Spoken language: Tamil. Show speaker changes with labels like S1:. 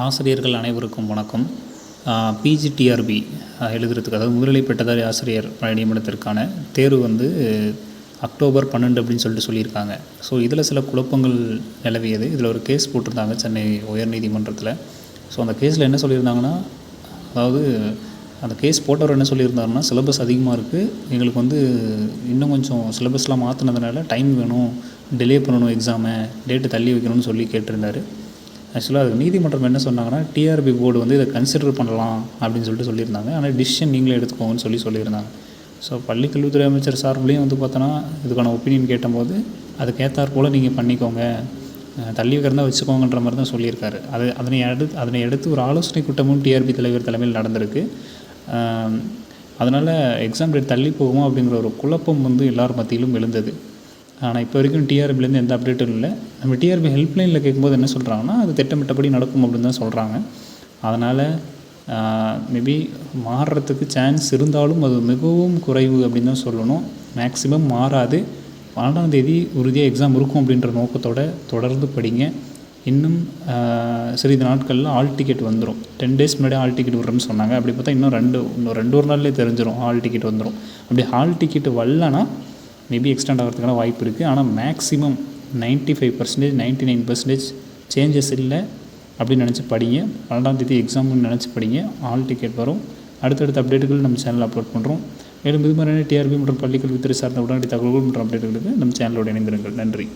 S1: ஆசிரியர்கள் அனைவருக்கும் வணக்கம். பிஜிடிஆர்பி எழுதுறதுக்கு, அதாவது முதுநிலை பட்டதாரி ஆசிரியர் நியமனத்திற்கான தேர்வு வந்து அக்டோபர் 12 அப்படின்னு சொல்லியிருக்காங்க. ஸோ இதில் சில குழப்பங்கள் நிலவியது. இதில் ஒரு கேஸ் போட்டிருந்தாங்க சென்னை உயர்நீதிமன்றத்தில். ஸோ அந்த கேஸில் என்ன சொல்லியிருந்தாங்கன்னா, அதாவது அந்த கேஸ் போட்டவர் என்ன சொல்லியிருந்தாருன்னா, சிலபஸ் அதிகமாக இருக்குது, எங்களுக்கு வந்து இன்னும் கொஞ்சம் சிலபஸ்லாம் மாற்றினதுனால டைம் வேணும், டிலே பண்ணணும், எக்ஸாமை டேட்டு தள்ளி வைக்கணும்னு சொல்லி கேட்டிருந்தார். ஆக்சுவலாக அதுக்கு நீதிமன்றம் என்ன சொன்னாங்கன்னா, டிஆர்பி போர்டு வந்து இதை கன்சிடர் பண்ணலாம் அப்படின்னு சொல்லியிருந்தாங்க. ஆனால் டிசிஷன் நீங்களே எடுத்துக்கோங்கன்னு சொல்லியிருந்தாங்க. ஸோ பள்ளிக்கல்வித்துறை அமைச்சர் சார்பிலையும் வந்து பார்த்தோன்னா இதுக்கான ஒப்பீனியன் கேட்டபோது அதுக்கேற்றாற் போல் நீங்கள் பண்ணிக்கோங்க, தள்ளி வைக்கிறதா வச்சுக்கோங்கன்ற மாதிரி தான் சொல்லியிருக்காரு. அதனை அடுத்து ஒரு ஆலோசனை கூட்டமும் டிஆர்பி தலைவர் தலைமையில் நடந்திருக்கு. அதனால் எக்ஸாம் டேட் தள்ளி போகுமா அப்படிங்கிற ஒரு குழப்பம் வந்து எல்லார் மத்தியிலும் எழுந்தது. ஆனால் இப்போ வரைக்கும் டிஆர்பிலேருந்து எந்த அப்டேட்டும் இல்லை. நம்ம டிஆர்பி ஹெல்ப்லைனில் கேட்கும்போது என்ன சொல்கிறாங்கன்னா, அது திட்டமிட்டபடி நடக்கும் அப்படின்னு தான் சொல்கிறாங்க. அதனால் மேபி மாறுறதுக்கு சான்ஸ் இருந்தாலும் அது மிகவும் குறைவு அப்படின்னு தான் சொல்லணும். மேக்ஸிமம் மாறாது. 12ஆம் தேதி உறுதியாக எக்ஸாம் இருக்கும் அப்படின்ற நோக்கத்தோடு தொடர்ந்து படிங்க. இன்னும் சிறிது நாட்களில் ஹால் டிக்கெட் வந்துடும். 10 days முன்னாடி ஹால் டிக்கெட் விடுறேன்னு சொன்னாங்க. அப்படி பார்த்தா இன்னும் ரெண்டு ஒரு நாள்லேயே தெரிஞ்சிடும், ஹால் டிக்கெட் வந்துடும். அப்படி ஹால் டிக்கெட் வரலன்னா மேபி எக்ஸ்டெண்ட் ஆகிறதுக்கான வாய்ப்பு இருக்குது. ஆனால் மேக்ஸிமம் 95%, 99% சேஞ்சஸ் இல்லை அப்படின்னு நினச்சி படிங்க. 12ஆம் தேதி எக்ஸாம்னு நினச்சி படிங்க. ஹால் டிக்கெட் வரும். அடுத்தடுத்த அப்டேட்டுகள் நம்ம சேனலில் அப்லோட் பண்ணுறோம். மேலும் இது மாதிரியான டிஆர்பி மற்றும் பள்ளிக்கல்வித்துறை சார்ந்த உடனடி தகவல்கள் மற்றும் அப்டேட்டுகளுக்கு நம்ம சேனலோடு இணைந்திருங்கள். நன்றி.